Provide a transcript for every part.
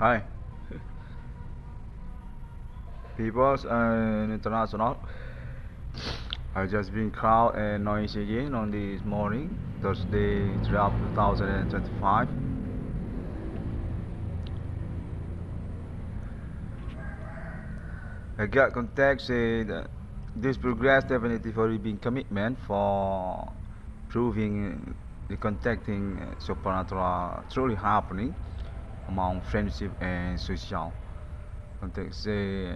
Hi, peoples and international. I've just been crowd and noisy again on this morning, Thursday, 2025. I got contact said this progress definitely for being commitment for proving the contacting supernatural truly happening among friendship and social. Contact say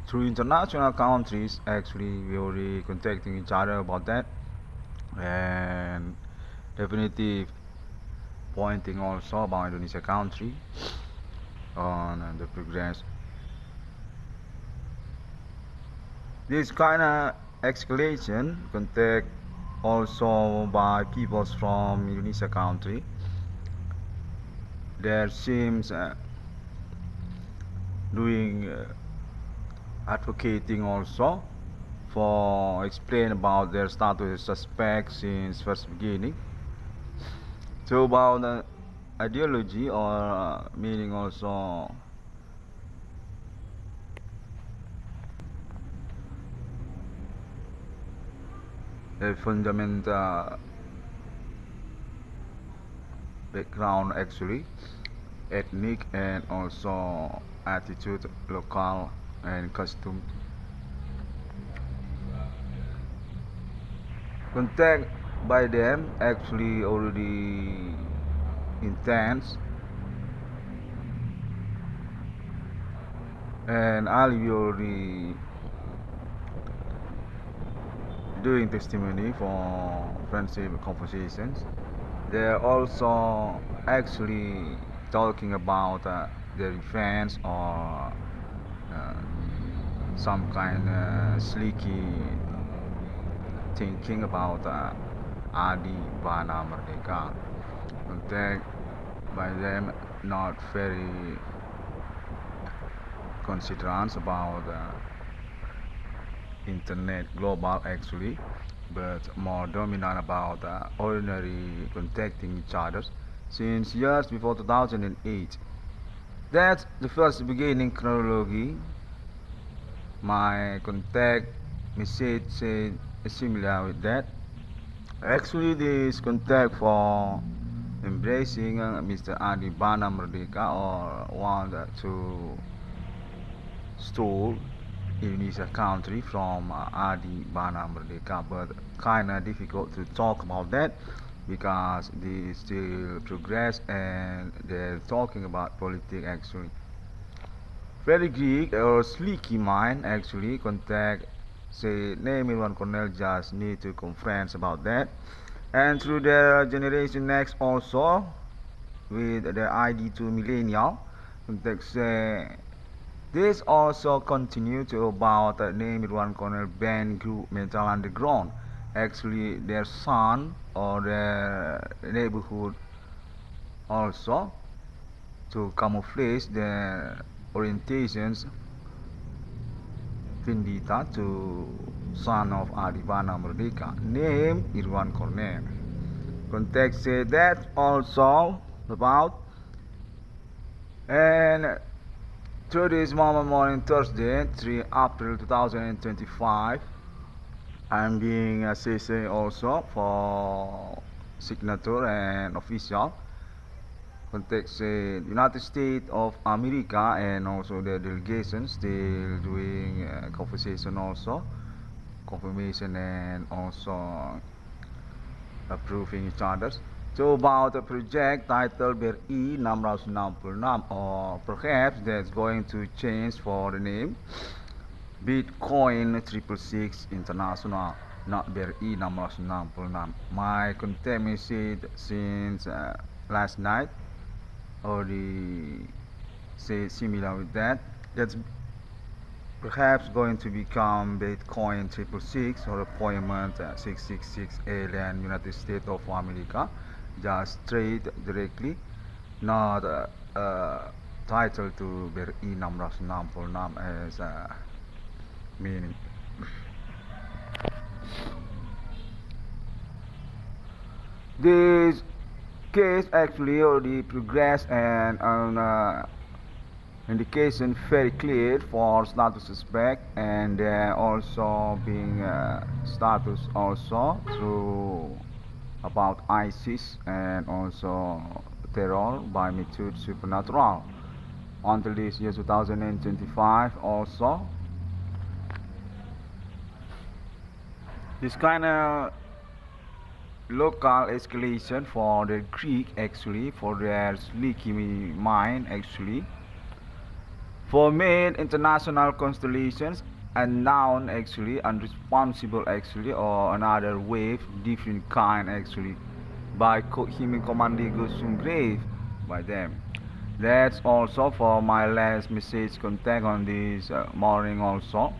through international countries actually we already contacting each other about that and definitely pointing also about Indonesia country on the progress. This kind of escalation contact also by peoples from Indonesia country. There seems doing advocating also for explain about their status as suspects since first beginning. So about the ideology or meaning also a fundamental background actually ethnic and also attitude local and custom contact by them actually already intense and I'll be already doing testimony for friendship conversations. They're also actually talking about their defense or some kind of sleeky thinking about Adi Bana Merdeka. Contact by them not very considerant about internet global actually, but more dominant about ordinary contacting each other since years before 2008. That's the first beginning chronology. My contact message said similar with that. Actually, this contact for embracing Mr. Adi Bana Merdeka or want to stole Indonesia country from Adi Bana Merdeka, but kinda difficult to talk about that because they still progress and they're talking about politics actually. Very Greek or sleeky mind actually contact say name Irwan Cornell just need to conference about that and through their generation next also with their ID2 millennial contact say this also continue to about name Irwan Cornell band group Metal Underground. Actually, their son or their neighborhood also to camouflage their orientations vendetta to son of Adivana Merdeka, named Irwan Cornell. Context say that also about and through this moment morning Thursday, 3 April 2025, I'm being assisted also for signature and official. Context United States of America and also the delegation still doing conversation also, confirmation and also approving each other. So about the project titled BRI 666 or perhaps that's going to change for the name Bitcoin 666 International, not BRI 666. My contact message since last night already say similar with that. That's perhaps going to become Bitcoin 666 or appointment 666 alien United States of America, just straight directly, not title to BRI 666 as meaning. This case actually already progressed and indication very clear for status suspect, and also being status also through about ISIS and also terror by method supernatural until this year 2025 also. This kind of local escalation for the Greek actually, for their sleeky mind actually, for main international constellations unknown actually, unresponsible actually, or another wave different kind actually, by him commanding goes to grave by them. That's also for my last message contact on this morning also.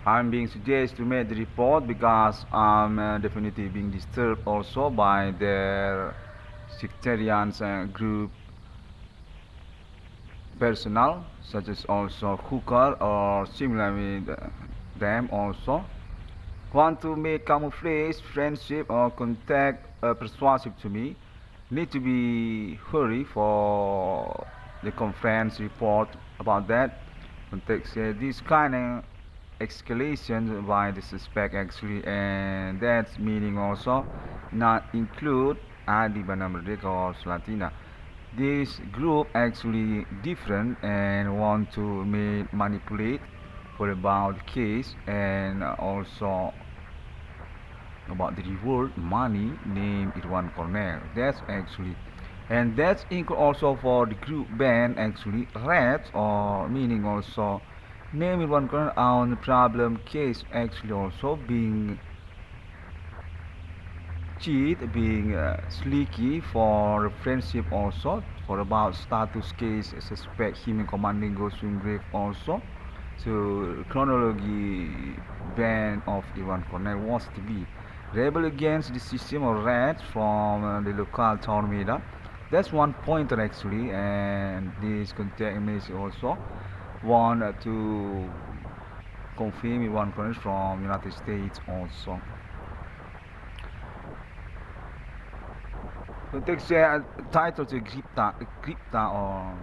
I'm being suggested to make the report because I'm definitely being disturbed also by their sectarian group personnel, such as also hooker or similar with them also, want to make camouflage friendship or contact persuasive to me, need to be hurry for the conference report about that. Context this kind of escalation by the suspect actually, and that's meaning also not include Adi Banamerdeka or Slatina. This group actually different and want to manipulate for about the case, and also about the reward money named Irwan Cornell. That's actually, and that's include also for the group band actually rats, or meaning also name Irwan Cornell on the problem case actually also being cheat, being sleeky for friendship also, for about status case suspect him in commanding goes to grave also. So chronology ban of Ivan Cornell was to be rebel against the system of rats from the local town media. That's one pointer actually, and this contact message also want to confirm Ivan Cornell from United States also. The text title to Crypta or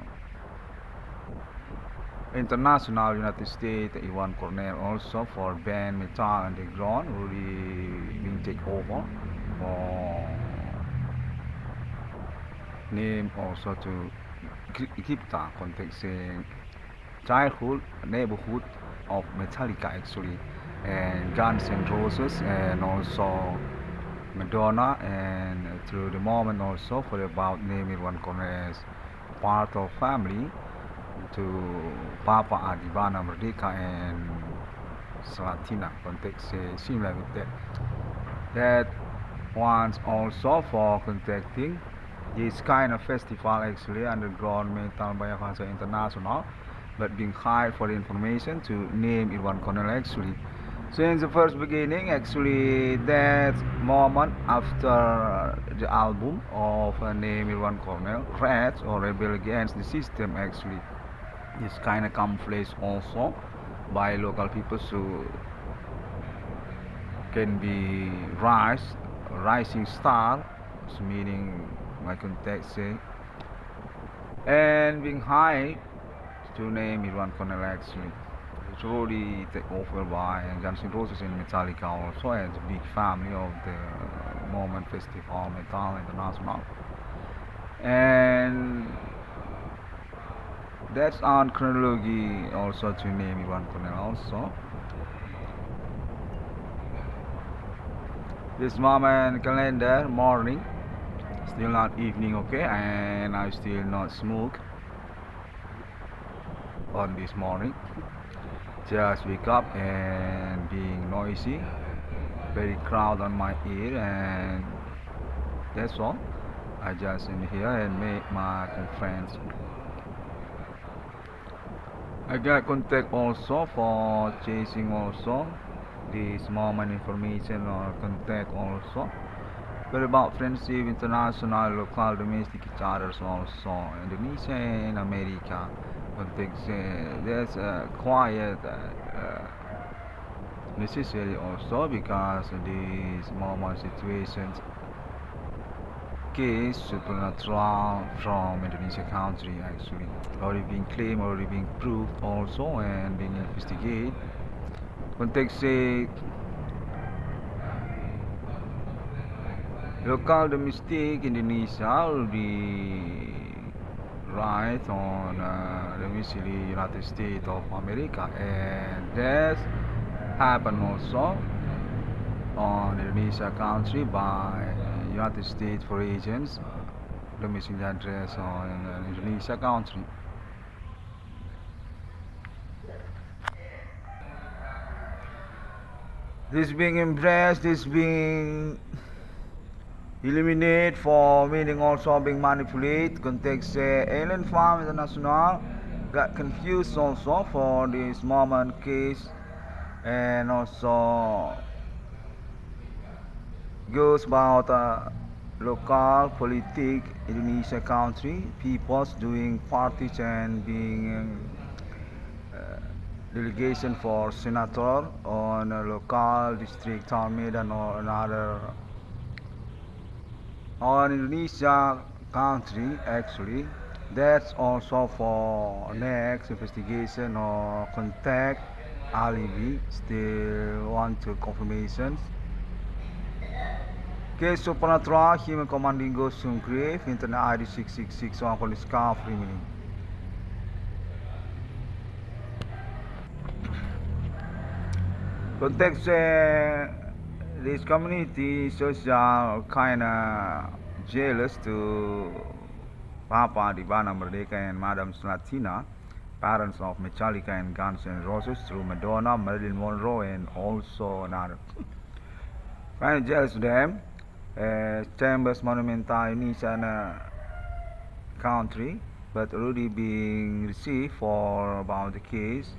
International United States Ivan Cornell also for band metal underground already being taken over, or name also to Crypta context childhood neighborhood of Metallica actually, and Guns N' Roses, and also Madonna, and through the moment also for about naming one Cornell as part of family to Papa Adivana Merdeka and Salatina context similar with that. That wants also for contacting this kind of festival actually underground metal by Avanza International, but being hired for the information to name Irwan Cornell actually. Since the first beginning actually, that moment after the album of name Irwan Cornell, Rats or Rebel Against the System actually, this kind of camouflage also by local people, so can be rising star, so meaning my context say, and being high to name Irwan Cornell actually. It's already taken over by Guns N' Roses and Metallica also, as a big family of the moment festival Metal International. And that's on chronology also to name Ivan Cornell also. This moment calendar morning, still not evening, okay, and I still not smoke on this morning. Just wake up and being noisy, very crowd on my ear, and that's all. I just in here and make my conference. I got contact also for chasing also this moment information or contact also. But about friendship, international, local, domestic charters also, Indonesia and America. Context, there's a quiet necessary also because these moment situations case supernatural from Indonesia country actually already being claimed, already being proved also and being investigated. Context say local domestic Indonesia will be right on domicile United States of America, and that happened also on Indonesia country by United States for agents domicile address on Indonesia country. This being embraced, this being eliminated for meaning also being manipulated. Context Alien Farm International got confused also for this moment case, and also goes about local politic Indonesia country peoples doing parties and being delegation for senator on a local district town Medan or another on Indonesia country actually. That's also for next investigation or contact alibi. Still want to confirmations. Case supernatural human commanding ghost to grave internet ID 666 on police car remaining. Context this community social kinda jealous to Papa Divana Merdeka and Madam Slatina, parents of Metallica and Guns N' Roses through Madonna, Marilyn Monroe and also another. Kinda jealous to them. Chambers Monumental Indonesia country, but already being received for about the case.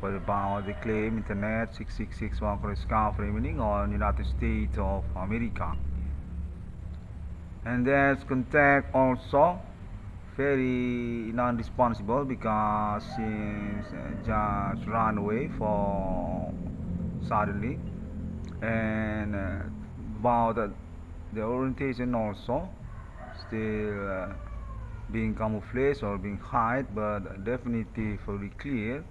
What about the claim internet 666 for discovery meaning on United States of America? And there's contact also very non-responsible because since just ran away for suddenly, and about the orientation also still being camouflaged or being hide, but definitely fully clear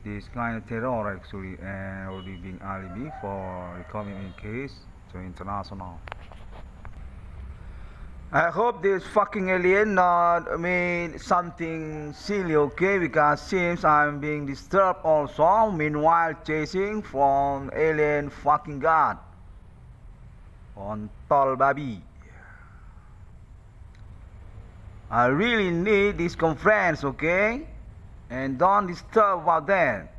this kind of terror actually and already being alibi for the coming case to international. I hope this fucking alien not made something silly, okay? Because seems I'm being disturbed also. Meanwhile, chasing from alien fucking god on tall baby. I really need this conference, okay? And don't disturb about that.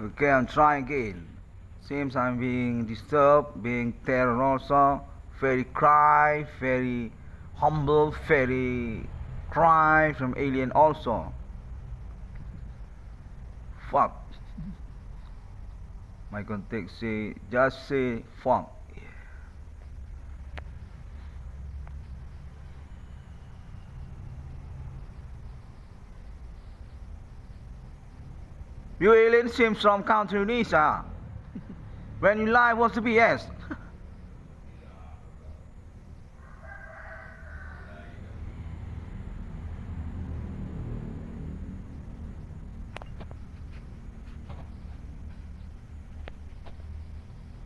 Okay, I'm trying again. Seems I'm being disturbed, being terror also. Very cry, very humble, very cry from alien also. Fuck. My context say, just say fuck. You alien seems from country Indonesia. When you lie, what's the BS?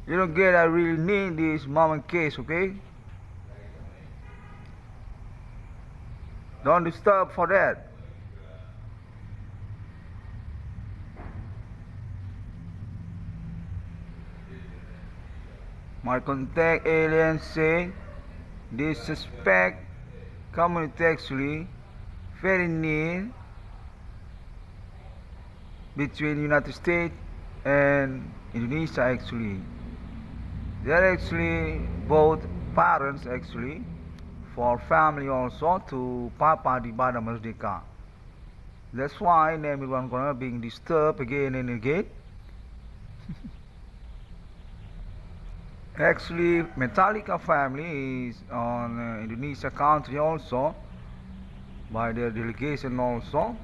You don't get I really need this moment case, okay? Don't disturb for that. My contact alien say this suspect community actually very near between United States and Indonesia actually. They're actually both parents actually for family also to Papa di Bada Merdeka. That's why everyone gonna being disturbed again and again. Actually, Metallica family is on Indonesia country also by their delegation also.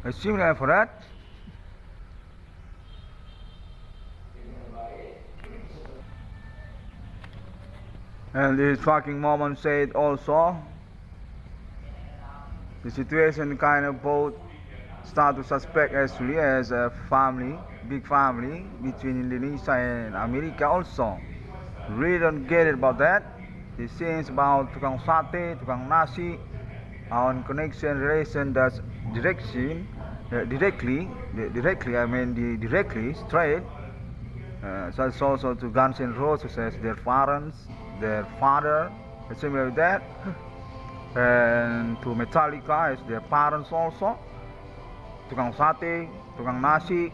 Similar for that. And this fucking moment said also, the situation kind of both start to suspect actually as a family, big family between Indonesia and America also. Really don't get it about that. It seems about tukang sate, tukang nasi, on connection relation that's directly straight. Such also to Guns N' Roses as their parents, their father, and similar with that. And to Metallica as their parents also. Tukang sate, tukang nasi,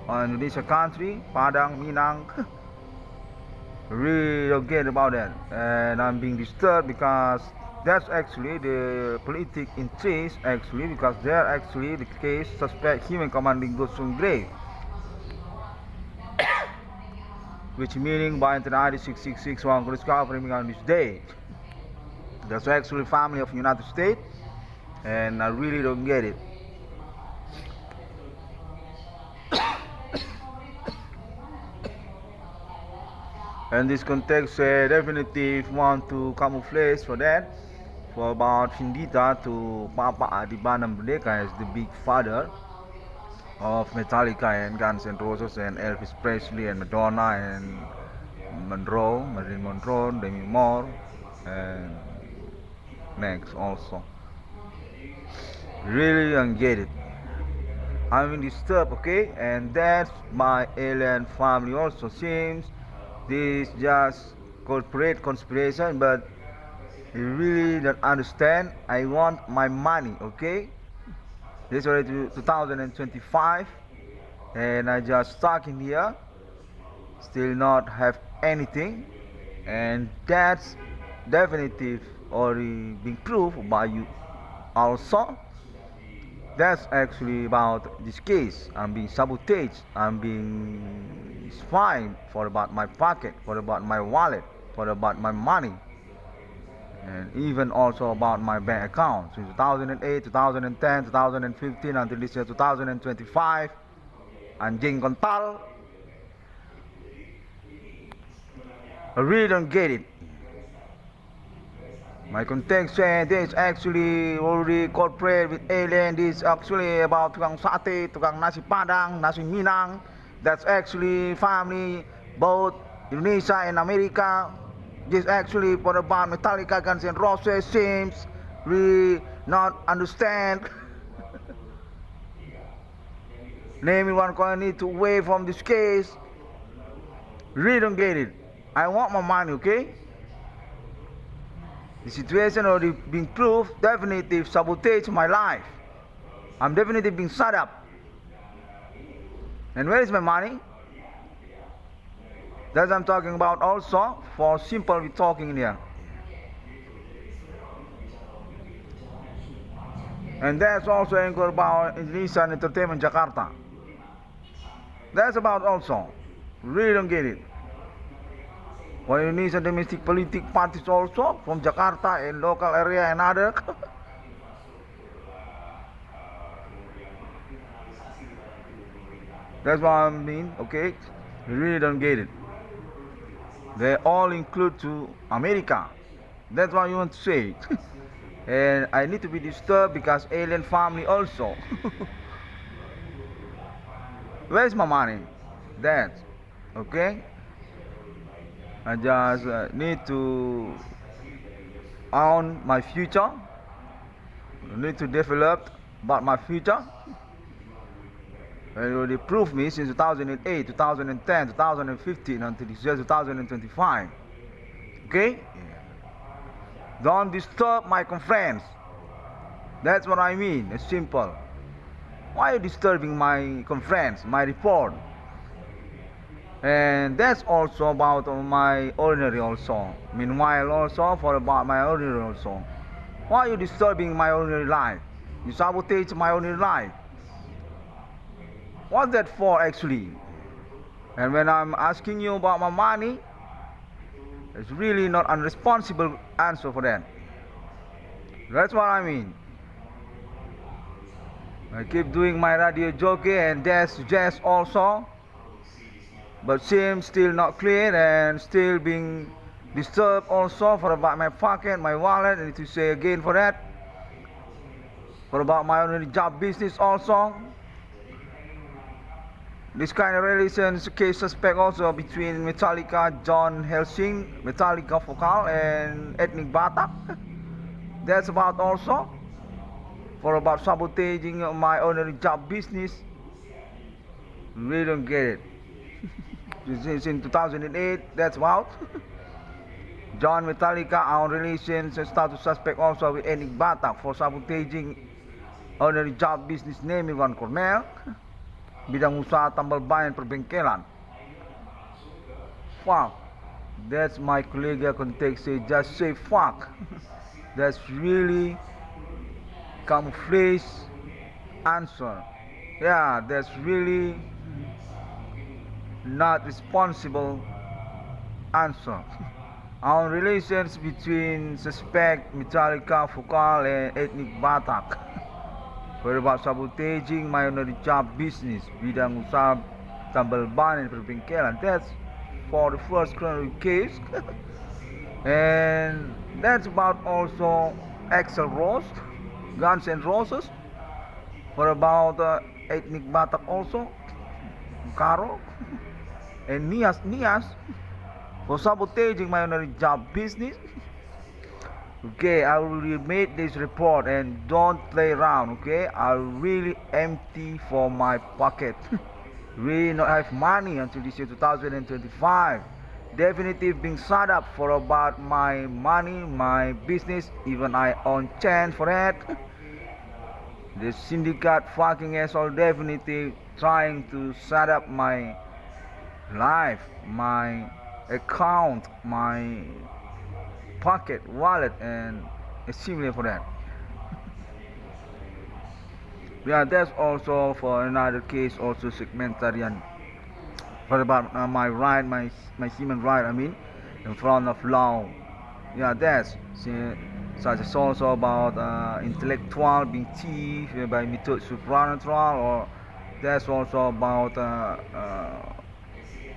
on Indonesia country, Padang, Minang. Really don't get about that. And I'm being disturbed because that's actually the politic interest actually, because they're actually the case suspect human commanding goes to grave. Which meaning by bri 666 one discovering on this day. That's actually family of United States, and I really don't get it. And this context definitely want to camouflage for that, for about Vendetta to Papa Adibana Merdeka as the big father of Metallica and Guns N' Roses and Elvis Presley and Madonna and Marilyn Monroe, Demi Moore, and next also. Really don't get it. I'm disturbed, okay? And that's my alien family also seems this just corporate conspiration, but you really don't understand. I want my money, okay? This is already 2025 and I just stuck in here, still not have anything, and that's definitive already been proved by you also. That's actually about this case. I'm being sabotaged, I'm being spied for about my pocket, for about my wallet, for about my money, and even also about my bank account since 2008, 2010, 2015 until this year 2025. Anjing kontol. I really don't get it. My context said this actually already corporate with alien. This is actually about tukang sate, tukang nasi padang, nasi minang. That's actually family, both Indonesia and America. This actually for about Metallica, Guns N' Roses seems we not understand. Naming one going need to away from this case. Really don't get it. I want my money, okay? The situation already been proved, definitely sabotage my life. I'm definitely being shut up. And where is my money? That's what I'm talking about also, for simple we talking in here. And that's also anchor about Indonesian Entertainment Jakarta. That's about also. Really don't get it. For Indonesian domestic political parties also from Jakarta and local area and other. That's what I mean, okay? You really don't get it. They all include to America. That's what you want to say. And I need to be disturbed because alien family also. Where's my money? That, okay? I just need to own my future. I need to develop about my future. And it already proved me since 2008, 2010, 2015 until this year 2025. Okay? Don't disturb my conference. That's what I mean. It's simple. Why are you disturbing my conference, my report? And that's also about my ordinary also. Meanwhile also for about my ordinary also. Why are you disturbing my ordinary life? You sabotage my ordinary life. What's that for actually? And when I'm asking you about my money, it's really not a responsible answer for that. That's what I mean. I keep doing my radio jockey and that's jazz also. But seems still not clear and still being Disturbed also for about my pocket, my wallet, I need to say again for that. For about my own job business also. This kind of relations case suspect also between Metallica, John Helsing, Metallica vocal and ethnic Batak. That's about also for about sabotaging my own job business. We don't get it. Since in 2008, that's about. John Metallica, our relations status suspect also with ethnic Batak for sabotaging own job business name Ivan Cornell. Bidang usaha tambal ban perbengkelan. Fuck. That's my colleague context say just say fuck. That's really camouflage answer. Yeah, that's really not responsible answer. Our relations between suspect Metallica, Fukal and ethnic Batak. For about sabotaging my own job business, bidang usaha tambal ban and perbengkelan. That's for the first criminal case. And that's about also Axl Rose, Guns N' Roses. For about ethnic Batak also, Caro and Nias for sabotaging my own job business. Okay, I will make this report and don't play around. Okay, I really empty for my pocket. Really not have money until this year 2025. Definitive being set up for about my money, my business. Even I own chance for that. The syndicate fucking asshole definitive trying to set up my life, my account, my pocket, wallet, and similar for that. Yeah, that's also for another case, also segmentarian. For about my right, my human right, I mean, in front of law. Yeah, that's such as also about intellectual being thief by method supernatural, or that's also about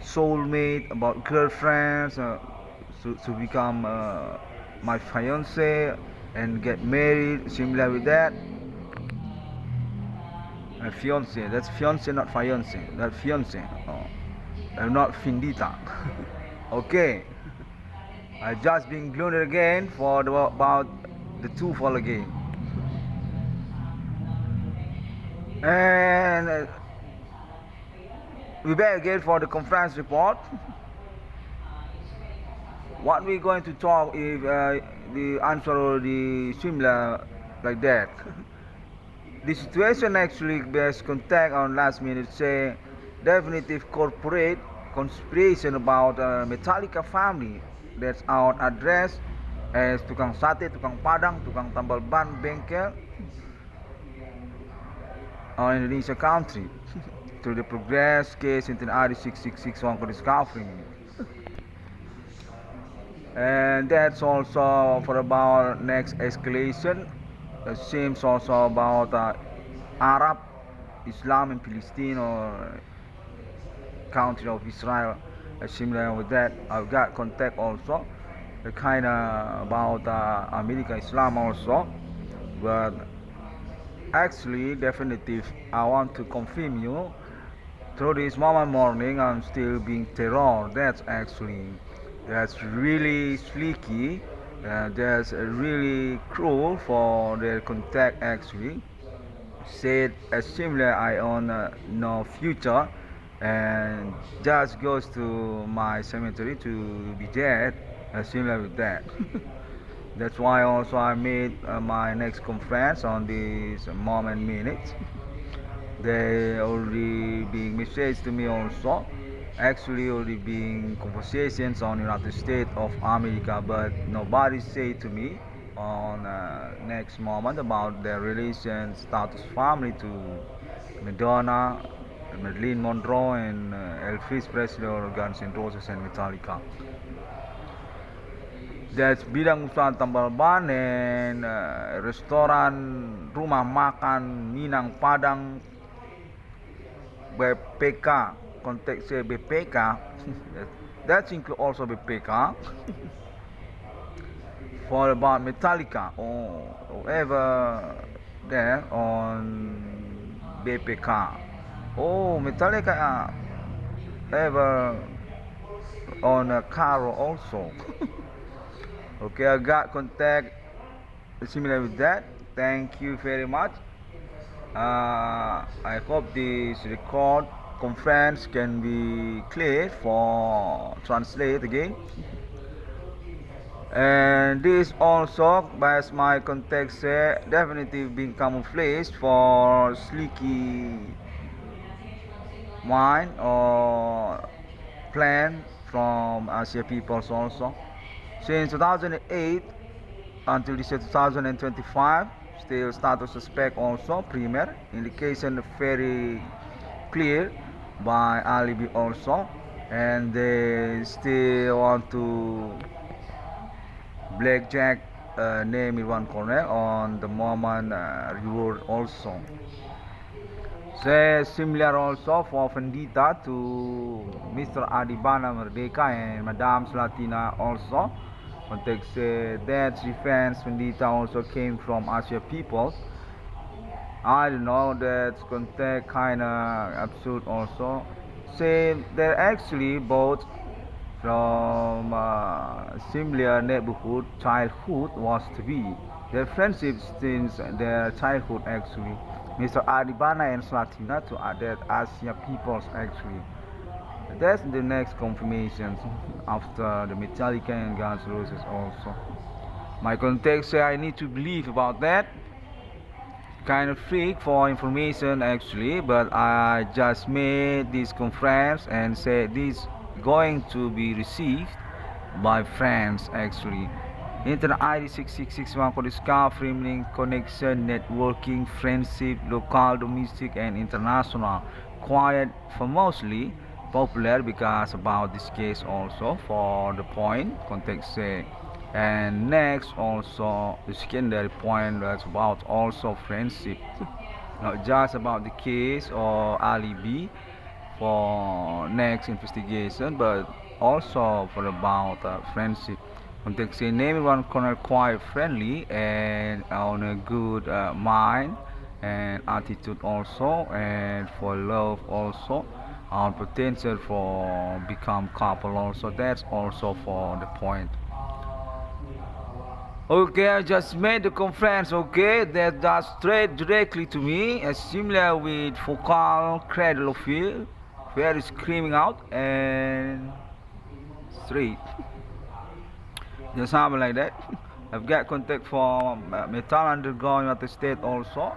soulmate, about girlfriends. To become my fiance and get married, similar with that. Fiance, that's fiance, not fiance. That's fiance. Oh, not Findita. Okay, I just been glued again for about the two fall again. And we back again for the conference report. What we're going to talk if the answer or the similar like that. The situation actually best contact on last minute say definitive corporate conspiration about Metallica family. That's our address as tukang sate, tukang padang, tukang tambal ban, bengkel on Indonesia country through the progress case in bri666 for discovery. And that's also for about next escalation. It seems also about Arab, Islam in Palestine or country of Israel. Similar with that, I've got contact also. Kind of about America Islam also. But actually, definitive, I want to confirm you. Through this moment morning, I'm still being terrored. That's really slicky. That's really cruel for their contact actually. Said as similar I own no future and just goes to my cemetery to be dead. Similar with that. That's why also I made my next conference on this moment minutes. They already being messaged to me also. Actually already being conversations on United States of America, but nobody say to me on next moment about their relation status family to Madonna, Marilyn Monroe and Elvis Presley or Guns N' Roses and Metallica. That's bidang usaha tambal ban and restoran, rumah makan, Minang Padang, BPK, konteksnya BPK That include also BPK. For about Metallica or whoever there on BPK. Oh, Metallica ever on a Caro also. Okay, I got contact similar with that. Thank you very much. I hope this record conference can be clear for translate again. And this also, as my context say, definitely being camouflaged for sleeky mind or plan from Asia peoples also. Since 2008 until this year 2025, still status suspect also premier, indication very clear by alibi also, and they still want to blackjack name in one corner on the moment reward also. Say similar also for Vendita to Mr. Adibana Merdeka and Madame Slatina also. Context that defense Vendita also came from Asia peoples. I don't know, that contact kinda absurd also. Say they're actually both from similar neighborhood childhood was to be their friendship since their childhood actually. Mr. Adibana and Slatina to add Asia peoples actually. That's the next confirmation after the Metallica and Guns N' Roses also. My context say I need to believe about that. Kind of freak for information actually, but I just made this conference and said this going to be received by friends actually. Internet ID 6661 Kodiska, Framing, Connection, Networking, Friendship, Local, Domestic and International. Quite famously popular because about this case also for the point context say. And next also the secondary point that's about also friendship. Not just about the case or alibi for next investigation, but also for about friendship. Context say name one corner quite friendly and on a good mind and attitude also, and for love also, on potential for become couple also. That's also for the point. Okay, I just made the conference. Okay, that's straight directly to me, similar with focal cradle of field, where it's screaming out and straight. Just something like that. I've got contact from Metal Underground United States also,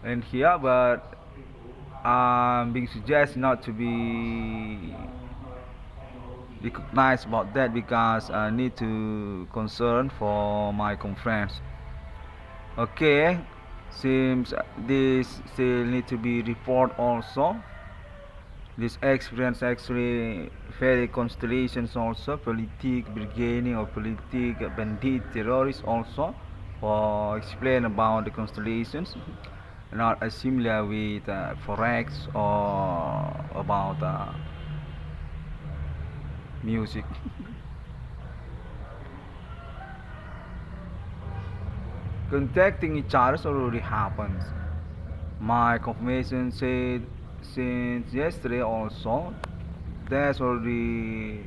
and here, but I'm being suggested not to be recognized about that because I need to concern for my conference. Okay, seems this still need to be report also. This experience actually very constellations also, politic brigade or politic bandit terrorists also, for explain about the constellations, not as similar with forex or about music. Contacting each other already happens. My confirmation said since yesterday also there's already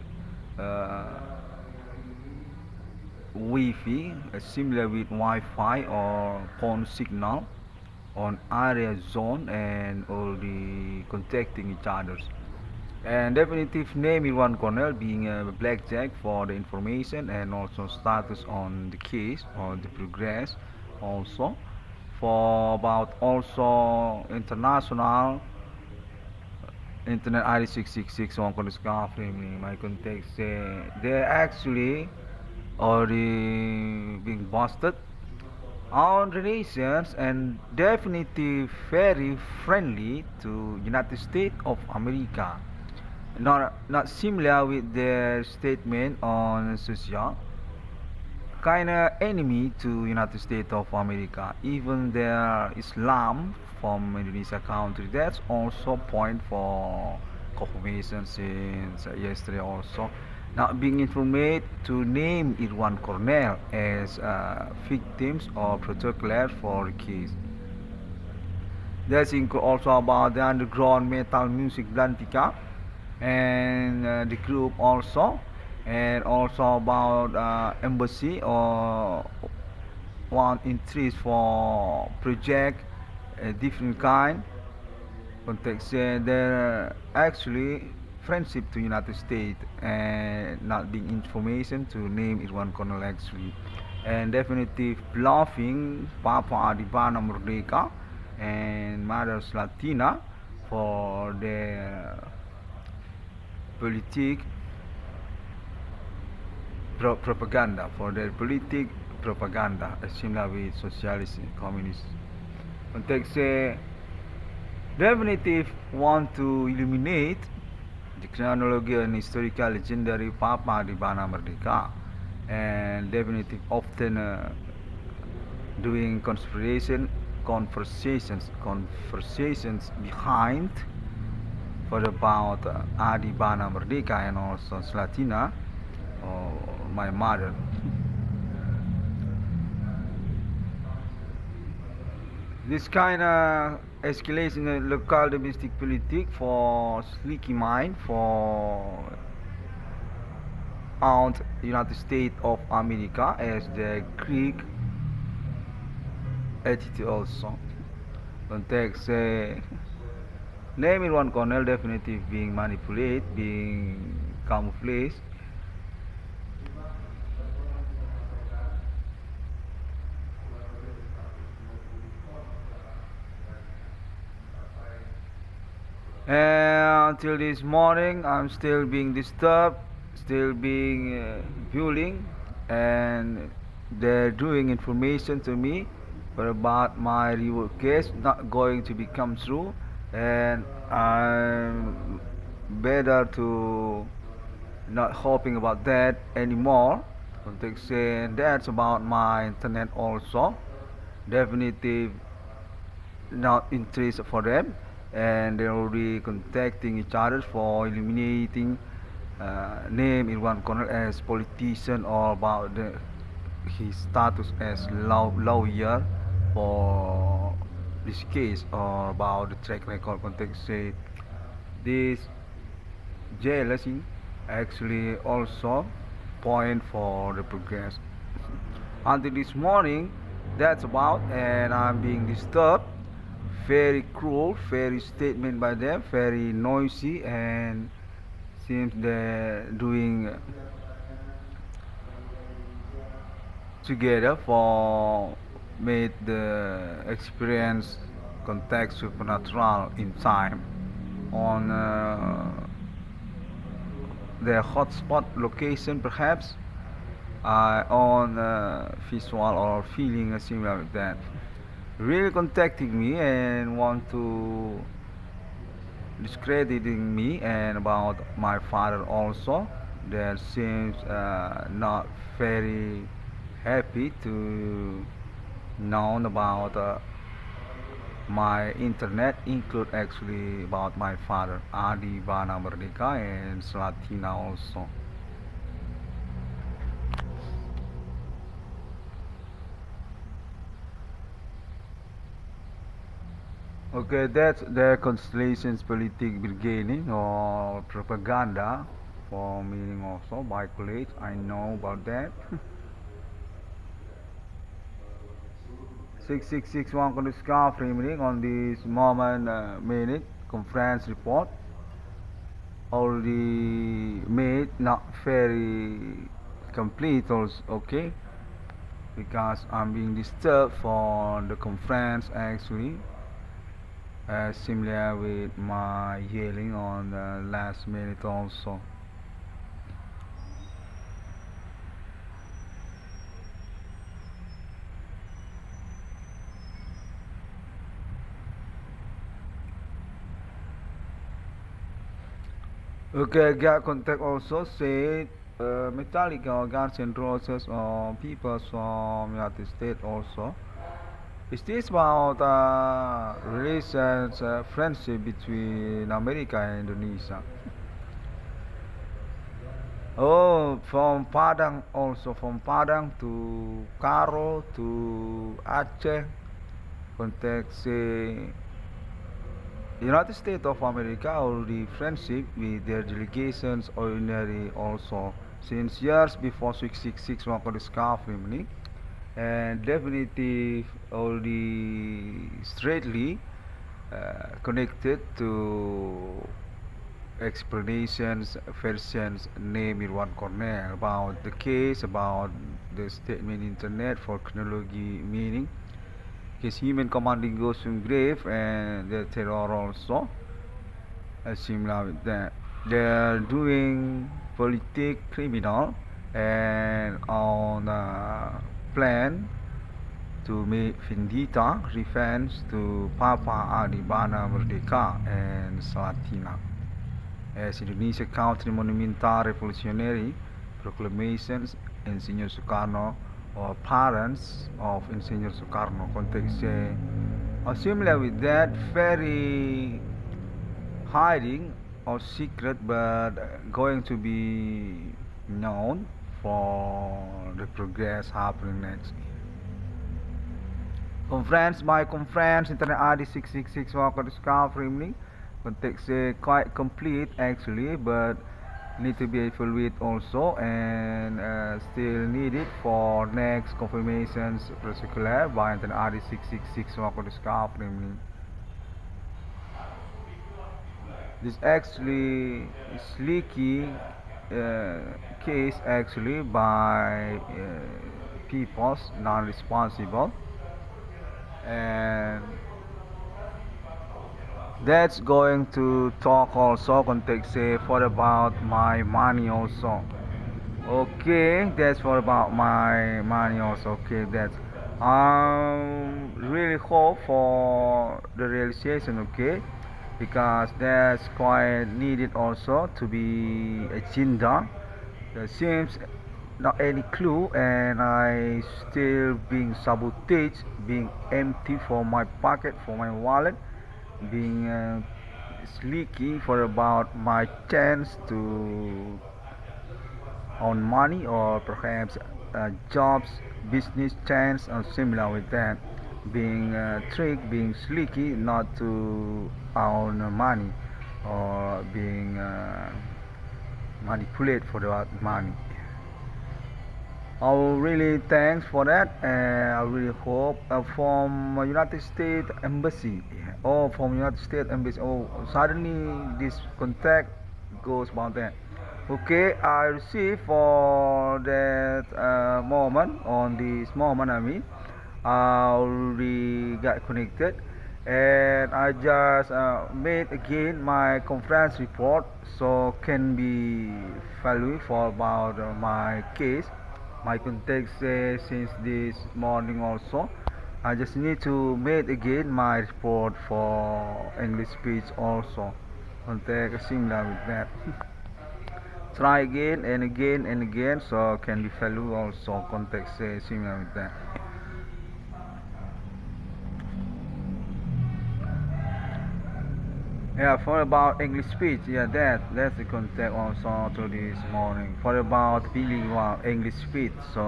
Wi-Fi similar with Wi-Fi or phone signal on area zone and already contacting each others. And definitive name in one corner being a blackjack for the information and also status on the case or the progress also for about also international internet ID 666 on Kodiska Framing. My context they actually already being busted on relations and definitive very friendly to United States of America, not similar with their statement on social, kinda enemy to United States of America, even their Islam from Indonesia country. That's also point for confirmation since yesterday also. Not being informed to name Irwan Cornell as victims of protocol for the case. That's also about the underground metal music Blantica and the group also, and also about embassy or one interest for project different kind context. There actually friendship to United States and not being information to name is one colonel actually, and definitive bluffing Papa Adibana Merdeka and Mothers Latina for their politic propaganda, for their politic propaganda, similar with socialist and communist. Context definitive want to eliminate the chronology and historical legendary Papa di Bana Merdeka, and definitive often doing conversations behind for about Adi Bana Merdeka and also Slatina, my mother. This kind of escalation in local domestic politics for sleeky mind for out United States of America as the Greek attitude also. Context naming one colonel definitely being manipulated, being camouflaged. And until this morning, I'm still being disturbed, still being bullying, and they're doing information to me about my reward case not going to become true, and I'm better to not hoping about that anymore. Context that's about my internet also. Definitive not interest for them, and they're already contacting each other for eliminating name Irwan Cornell as politician or about his status as lawyer for this case or about the track record. Context this jealousy actually also point for the progress. Until this morning, that's about, and I'm being disturbed. Very cruel, very statement by them, very noisy, and seems they're doing together for made the experience contact supernatural in time on their hotspot location perhaps on visual or feeling similar with that, really contacting me and want to discrediting me and about my father also. That seems not very happy to know about my internet include actually about my father Adi Bana Merdeka and Slatina also. Okay, that's the constellations politic beginning or propaganda for meaning also by college. I know about that. 6661 on the scar framing on this moment minute conference report already made not very complete also, okay, because I'm being disturbed for the conference actually similar with my yelling on the last minute also. Okay, got contact also said Metallica or Guns N' Roses or people from United States also Is this about relations, friendship between America and Indonesia? Oh, from Padang also, from Padang to Karo to Aceh, context United States of America already friendship with their delegations ordinary also since years before 666 Wako discovery and definitely already straightly connected to explanations, versions, name in one corner about the case, about the statement internet for chronology meaning. His human commanding goes to grave and the terror also. Similar with that. They're doing politic criminal and on a plan to make vendetta revenge to Papa Adibana Merdeka and Salatina. As Indonesia country monumental revolutionary proclamations Insinyur Soekarno or parents of Insinyur Soekarno context similar with that very hiding or secret but going to be known for the progress happening next. Conference by conference internet ID 666 Wako discovery context quite complete actually but need to be evaluated also and still needed for next confirmations particular by internet ID 666 Wako discovery. This actually sleeky case actually by people's non-responsible and that's going to talk also context for about my money also. Okay, that's for about my money also. Okay, that's really hope for the realization. Okay, because that's quite needed also to be agenda. There seems not any clue and I still being sabotaged, being empty for my pocket, for my wallet, being sleeky for about my chance to own money or perhaps jobs, business chance or similar with that, being tricked, being sleeky not to own money or being manipulated for the money. I really thanks for that and I really hope from United States Embassy or from United States Embassy suddenly this contact goes about that. Okay, I received for that moment on this moment I already got connected and I just made again my conference report so can be value for about my case my context since this morning also. I just need to make again my report for English speech also. Context similar with that. Try again and again and again so can be value also context similar with that. Yeah, for about English speech, yeah, that's the context also to this morning. For about bilingual English speech, so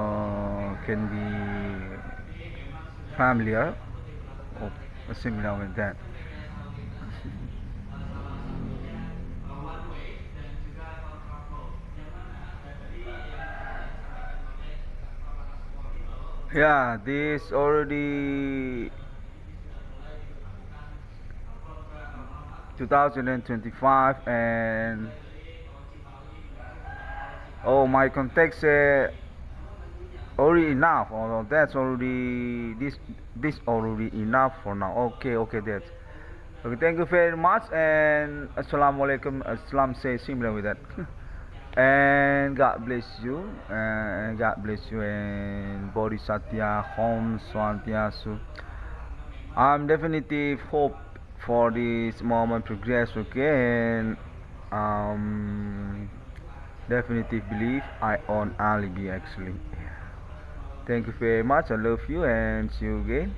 can be familiar or similar with that. Yeah, this already 2025 and my context already enough or that's already this already enough for now. Okay, that's okay. Thank you very much and assalamualaikum. Islam say similar with that. And God bless you and God bless you and Bodhisattva Home Swantiasu. I'm definitely hope for this moment progress, okay, and definitely believe I own alibi actually. Thank you very much. I love you and see you again.